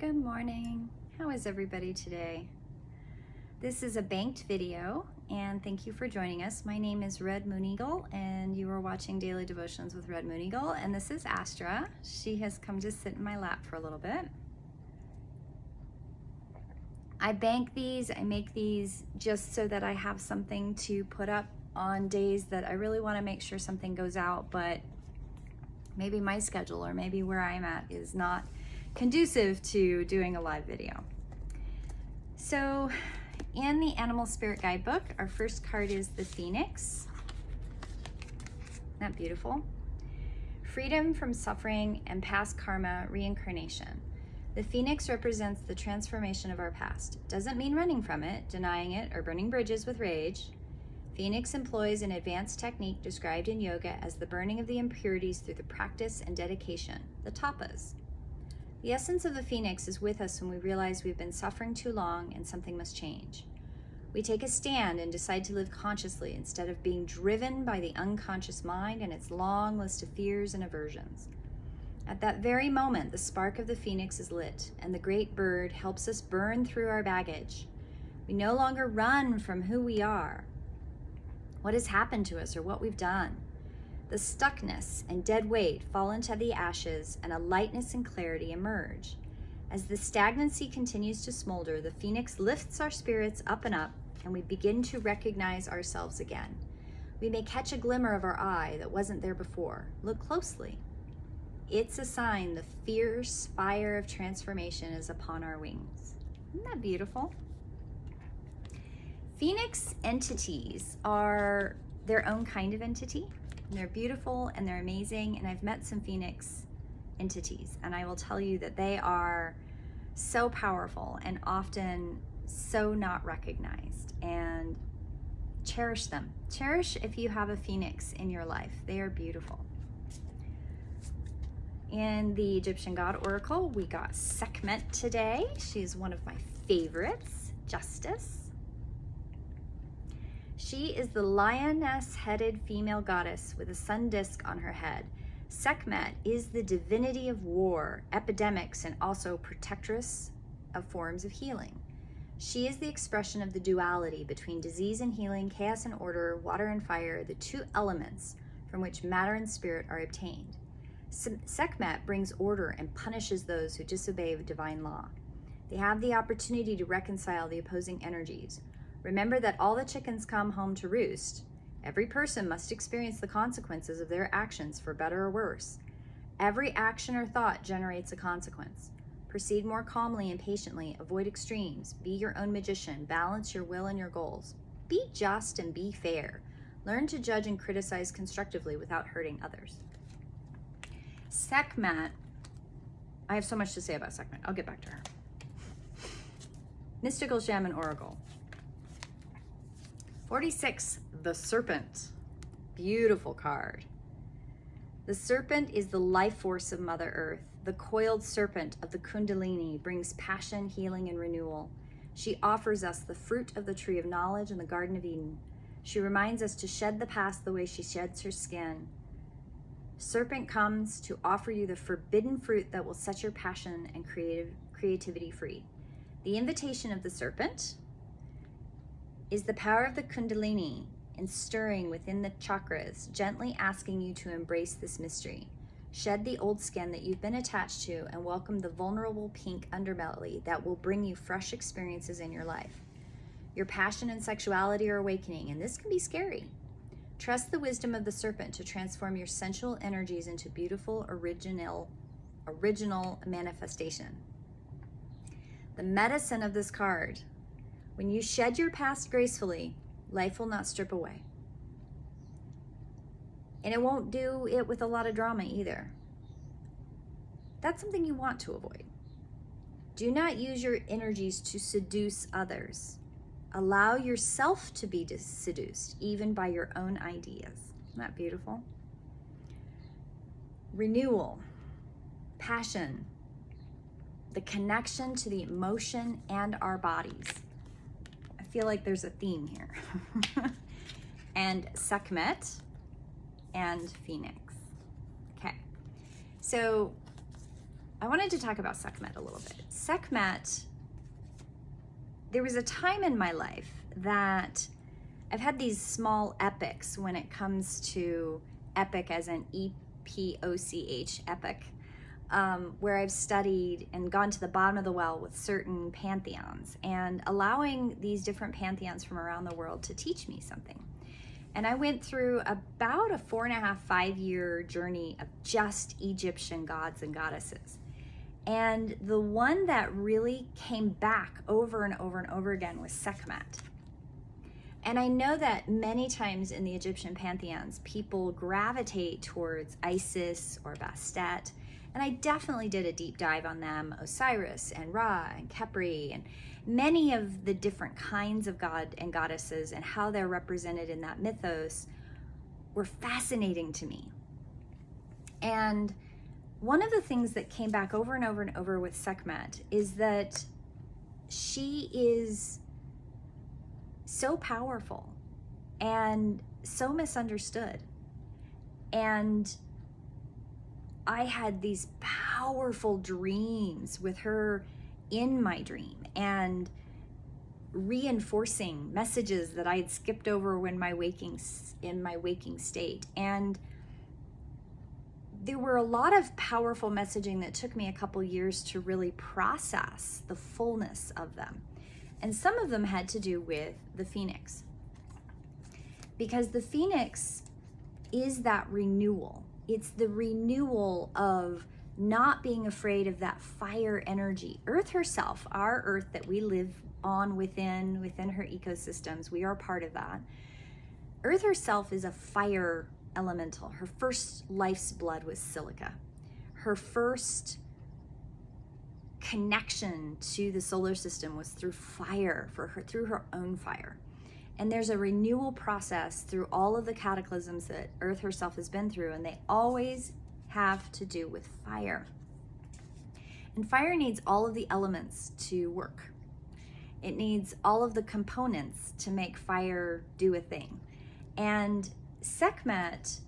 Good morning. How is everybody today? This is a banked video, and thank you for joining us. My name is Red Moon Eagle, and you are watching Daily Devotions with Red Moon Eagle, and this is Astra. She has come to sit in my lap for a little bit. I bank these, I make these just so that I have something to put up on days that I really want to make sure something goes out, but maybe my schedule or maybe where I'm at is not conducive to doing a live video. So in the Animal Spirit Guidebook, our first card is the Phoenix. Isn't that beautiful? Freedom from suffering and past karma reincarnation. The Phoenix represents the transformation of our past. It doesn't mean running from it, denying it, or burning bridges with rage. Phoenix employs an advanced technique described in yoga as the burning of the impurities through the practice and dedication, the tapas. The essence of the Phoenix is with us when we realize we've been suffering too long and something must change. We take a stand and decide to live consciously instead of being driven by the unconscious mind and its long list of fears and aversions. At that very moment, the spark of the Phoenix is lit, and the great bird helps us burn through our baggage. We no longer run from who we are, what has happened to us, or what we've done. The stuckness and dead weight fall into the ashes, and a lightness and clarity emerge. As the stagnancy continues to smolder, the Phoenix lifts our spirits up and up, and we begin to recognize ourselves again. We may catch a glimmer of our eye that wasn't there before. Look closely. It's a sign the fierce fire of transformation is upon our wings. Isn't that beautiful? Phoenix entities are their own kind of entity. They're beautiful and they're amazing, and I've met some Phoenix entities, and I will tell you that they are so powerful and often so not recognized, and cherish them. Cherish if you have a Phoenix in your life. They are beautiful. In the Egyptian God Oracle, we got Sekhmet today. She's one of my favorites, Justice. She is the lioness-headed female goddess with a sun disk on her head. Sekhmet is the divinity of war, epidemics, and also protectress of forms of healing. She is the expression of the duality between disease and healing, chaos and order, water and fire, the two elements from which matter and spirit are obtained. Sekhmet brings order and punishes those who disobey divine law. They have the opportunity to reconcile the opposing energies. Remember that all the chickens come home to roost. Every person must experience the consequences of their actions, for better or worse. Every action or thought generates a consequence. Proceed more calmly and patiently. Avoid extremes. Be your own magician. Balance your will and your goals. Be just and be fair. Learn to judge and criticize constructively without hurting others. Sekhmet, I have so much to say about Sekhmet. I'll get back to her. Mystical Shaman Oracle. 46, the Serpent. Beautiful card. The serpent is the life force of Mother Earth. The coiled serpent of the Kundalini brings passion, healing, and renewal. She offers us the fruit of the tree of knowledge in the Garden of Eden. She reminds us to shed the past the way she sheds her skin. Serpent comes to offer you the forbidden fruit that will set your passion and creativity free. The invitation of the serpent is the power of the Kundalini in stirring within the chakras, gently asking you to embrace this mystery. Shed the old skin that you've been attached to and welcome the vulnerable pink underbelly that will bring you fresh experiences in your life. Your passion and sexuality are awakening, and this can be scary. Trust the wisdom of the serpent to transform your sensual energies into beautiful, original manifestation. The medicine of this card: when you shed your past gracefully, life will not strip away. And it won't do it with a lot of drama either. That's something you want to avoid. Do not use your energies to seduce others. Allow yourself to be seduced, even by your own ideas. Isn't that beautiful? Renewal, passion, the connection to the emotion and our bodies. I feel like there's a theme here. And Sekhmet and Phoenix. Okay, so I wanted to talk about Sekhmet a little bit. Sekhmet, there was a time in my life that I've had these small epics when it comes to epic as an EPOCH, epic, where I've studied and gone to the bottom of the well with certain pantheons and allowing these different pantheons from around the world to teach me something. And I went through about a 4.5, 5-year journey of just Egyptian gods and goddesses. And the one that really came back over and over and over again was Sekhmet. And I know that many times in the Egyptian pantheons, people gravitate towards Isis or Bastet. And I definitely did a deep dive on them, Osiris and Ra and Khepri, and many of the different kinds of god and goddesses and how they're represented in that mythos were fascinating to me. And one of the things that came back over and over and over with Sekhmet is that she is so powerful and so misunderstood. And I had these powerful dreams with her in my dream and reinforcing messages that I had skipped over in my waking state. And there were a lot of powerful messaging that took me a couple years to really process the fullness of them. And some of them had to do with the phoenix. Because the phoenix is that renewal. It's the renewal of not being afraid of that fire energy. Earth herself, our Earth that we live on within her ecosystems, we are part of that. Earth herself is a fire elemental. Her first life's blood was silica. Her first connection to the solar system was through fire, through her own fire. And there's a renewal process through all of the cataclysms that Earth herself has been through, and they always have to do with fire. And fire needs all of the elements to work. It needs all of the components to make fire do a thing. And Sekhmet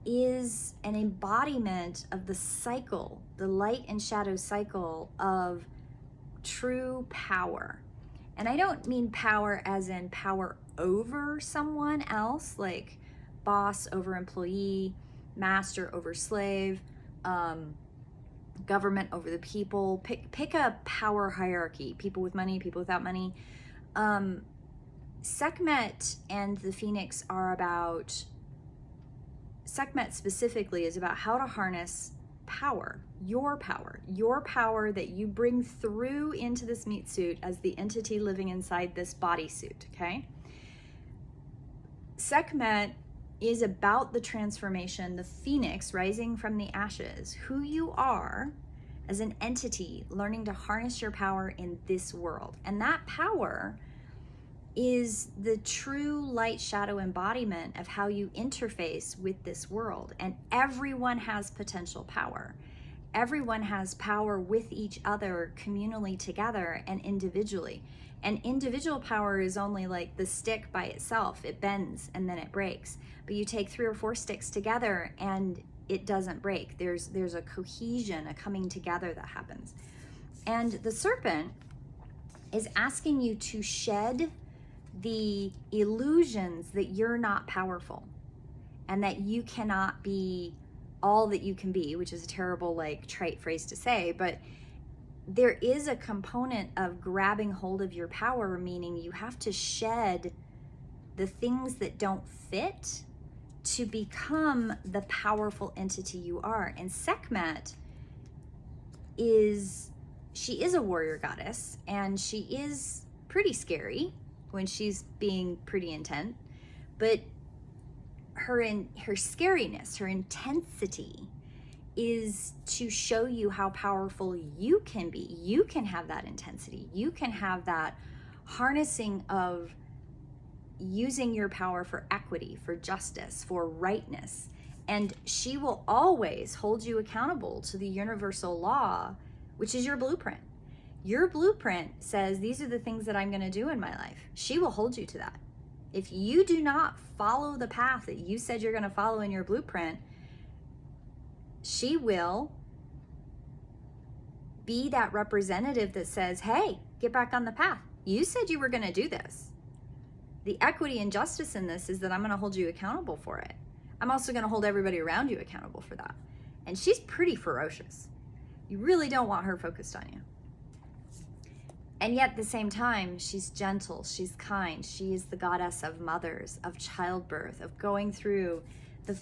is an embodiment of the cycle, the light and shadow cycle of true power. And I don't mean power as in power over someone else, like boss over employee, master over slave, government over the people. Pick a power hierarchy, people with money, people without money. Sekhmet and the Phoenix are about, Sekhmet specifically is about how to harness power that you bring through into this meat suit as the entity living inside this bodysuit, okay? Sekhmet is about the transformation, the phoenix rising from the ashes, who you are as an entity, learning to harness your power in this world. And that power is the true light shadow embodiment of how you interface with this world. And everyone has potential power. Everyone has power with each other, communally together and individually. And individual power is only like the stick by itself. It bends and then it breaks. But you take 3 or 4 sticks together and it doesn't break. There's a cohesion, a coming together that happens. And the serpent is asking you to shed the illusions that you're not powerful and that you cannot be all that you can be, which is a terrible, like, trite phrase to say, but there is a component of grabbing hold of your power, meaning you have to shed the things that don't fit to become the powerful entity you are. And Sekhmet she is a warrior goddess, and she is pretty scary when she's being pretty intent, but her scariness, her intensity is to show you how powerful you can be. You can have that intensity. You can have that harnessing of using your power for equity, for justice, for rightness. And she will always hold you accountable to the universal law, which is your blueprint. Your blueprint says, these are the things that I'm going to do in my life. She will hold you to that. If you do not follow the path that you said you're going to follow in your blueprint, she will be that representative that says, hey, get back on the path. You said you were going to do this. The equity and justice in this is that I'm going to hold you accountable for it. I'm also going to hold everybody around you accountable for that. And she's pretty ferocious. You really don't want her focused on you. And yet at the same time, she's gentle, she's kind. She is the goddess of mothers, of childbirth, of going through the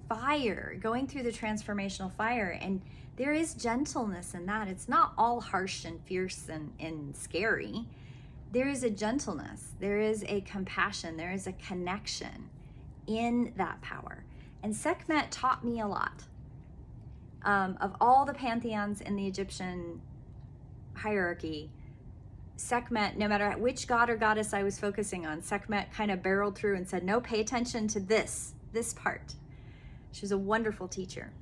fire, going through the transformational fire. And there is gentleness in that. It's not all harsh and fierce and scary. There is a gentleness, there is a compassion, there is a connection in that power. And Sekhmet taught me a lot. Of all the pantheons in the Egyptian hierarchy, Sekhmet, no matter which god or goddess I was focusing on, Sekhmet kind of barreled through and said, no, pay attention to this part. She was a wonderful teacher.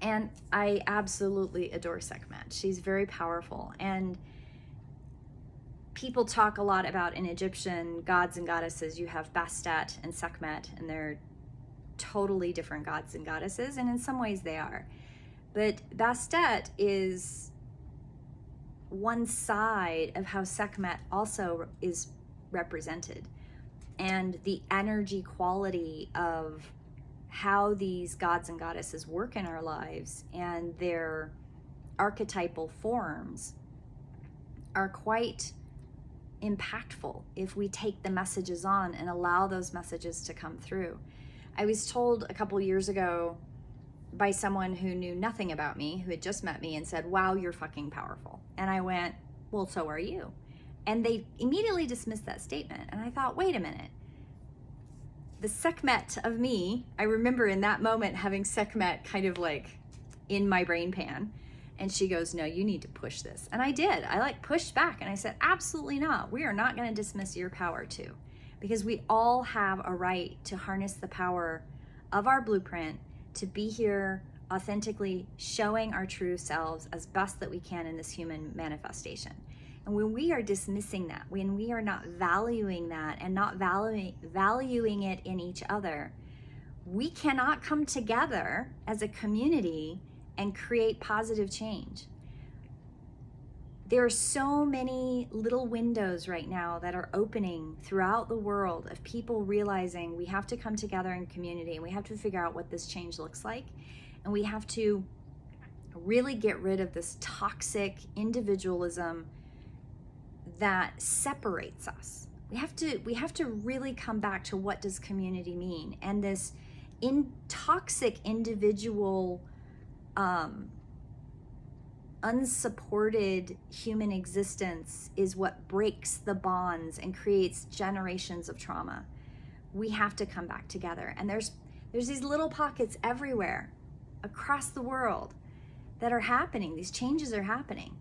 And I absolutely adore Sekhmet. She's very powerful. And people talk a lot about in Egyptian gods and goddesses, you have Bastet and Sekhmet, and they're totally different gods and goddesses, and in some ways they are. But Bastet is one side of how Sekhmet also is represented, and the energy quality of how these gods and goddesses work in our lives and their archetypal forms are quite impactful if we take the messages on and allow those messages to come through. I was told a couple years ago by someone who knew nothing about me, who had just met me, and said, wow, you're fucking powerful. And I went, well, so are you. And they immediately dismissed that statement. And I thought, wait a minute. The Sekhmet of me, I remember in that moment having Sekhmet kind of like in my brain pan. And she goes, no, you need to push this. And I did. I like pushed back and I said, absolutely not. We are not going to dismiss your power too. Because we all have a right to harness the power of our blueprint to be here authentically showing our true selves as best that we can in this human manifestation. And when we are dismissing that, when we are not valuing that and not valuing it in each other, we cannot come together as a community and create positive change. There are so many little windows right now that are opening throughout the world of people realizing we have to come together in community and we have to figure out what this change looks like. And we have to really get rid of this toxic individualism that separates us. We have to really come back to what does community mean, and this toxic individual unsupported human existence is what breaks the bonds and creates generations of trauma. We have to come back together. And there's these little pockets everywhere across the world that are happening. These changes are happening.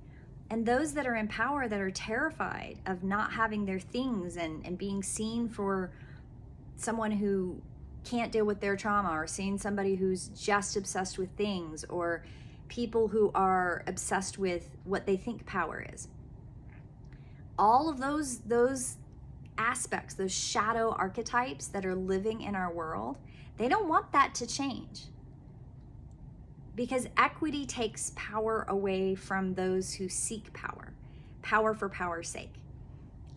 And those that are in power, that are terrified of not having their things and being seen for someone who can't deal with their trauma, or seeing somebody who's just obsessed with things, or people who are obsessed with what they think power is. All of those aspects, those shadow archetypes that are living in our world, they don't want that to change. Because equity takes power away from those who seek power for power's sake.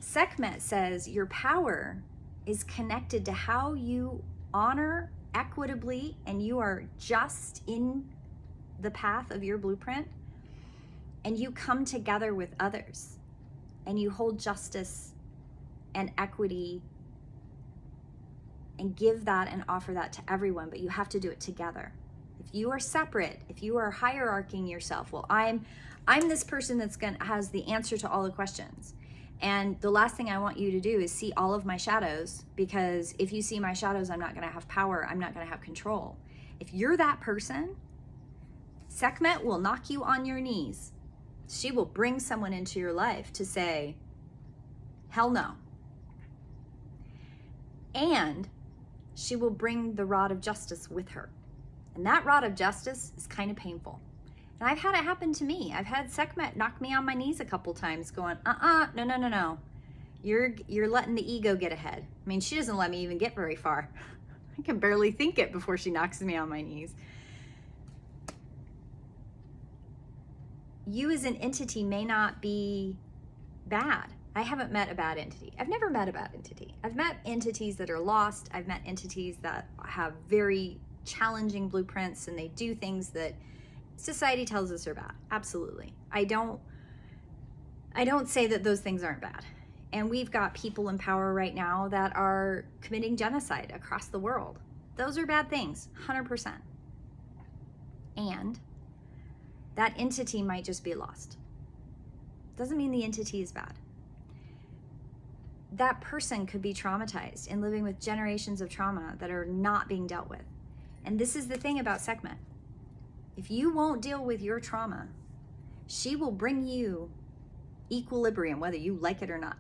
Sekhmet says your power is connected to how you honor equitably and you are just in the path of your blueprint, and you come together with others and you hold justice and equity and give that and offer that to everyone, but you have to do it together. If you are separate, if you are hierarching yourself, well, I'm this person has the answer to all the questions. And the last thing I want you to do is see all of my shadows, because if you see my shadows, I'm not going to have power. I'm not going to have control. If you're that person, Sekhmet will knock you on your knees. She will bring someone into your life to say, hell no. And she will bring the rod of justice with her. And that rod of justice is kind of painful. And I've had it happen to me. I've had Sekhmet knock me on my knees a couple times going, no. You're letting the ego get ahead. I mean, she doesn't let me even get very far. I can barely think it before she knocks me on my knees. you as an entity may not be bad. I haven't met a bad entity. I've never met a bad entity. I've met entities that are lost. I've met entities that have very challenging blueprints and they do things that society tells us are bad. Absolutely. I don't say that those things aren't bad. And we've got people in power right now that are committing genocide across the world. Those are bad things, 100%. And that entity might just be lost. Doesn't mean the entity is bad. That person could be traumatized and living with generations of trauma that are not being dealt with. And this is the thing about Sekhmet. If you won't deal with your trauma, she will bring you equilibrium, whether you like it or not.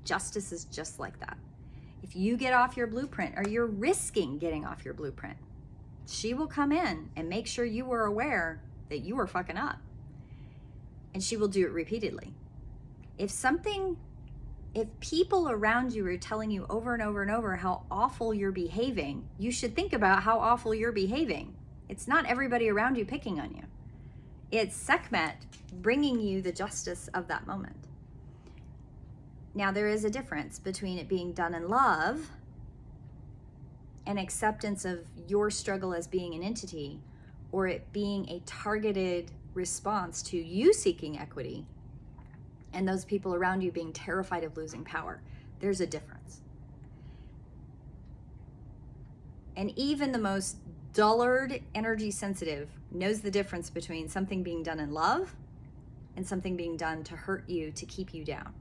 Justice is just like that. If you get off your blueprint or you're risking getting off your blueprint, she will come in and make sure you were aware that you were fucking up. And she will do it repeatedly. If people around you are telling you over and over and over how awful you're behaving, you should think about how awful you're behaving. It's not everybody around you picking on you. It's Sekhmet bringing you the justice of that moment. Now, there is a difference between it being done in love and acceptance of your struggle as being an entity, or it being a targeted response to you seeking equity and those people around you being terrified of losing power. There's a difference. And even the most dullard, energy sensitive knows the difference between something being done in love and something being done to hurt you, to keep you down.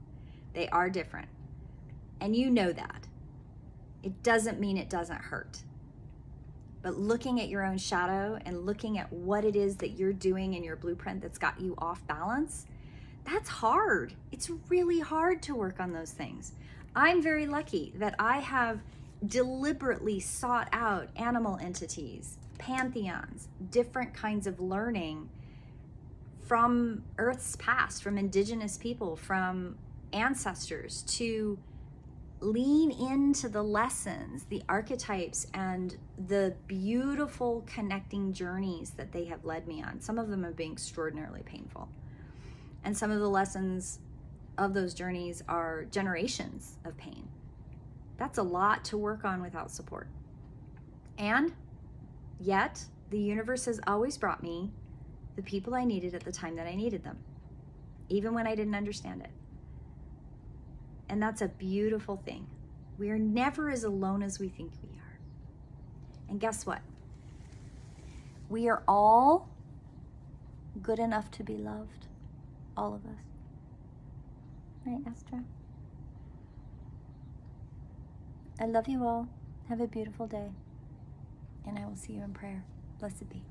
They are different. And you know that. It doesn't mean it doesn't hurt. But looking at your own shadow and looking at what it is that you're doing in your blueprint that's got you off balance, that's hard. It's really hard to work on those things. I'm very lucky that I have deliberately sought out animal entities, pantheons, different kinds of learning from Earth's past, from indigenous people, from ancestors, to lean into the lessons, the archetypes, and the beautiful connecting journeys that they have led me on. Some of them have been extraordinarily painful. And some of the lessons of those journeys are generations of pain. That's a lot to work on without support. And yet, the universe has always brought me the people I needed at the time that I needed them, even when I didn't understand it. And that's a beautiful thing. We are never as alone as we think we are. And guess what? We are all good enough to be loved. All of us. Right, Astra? I love you all. Have a beautiful day. And I will see you in prayer. Blessed be.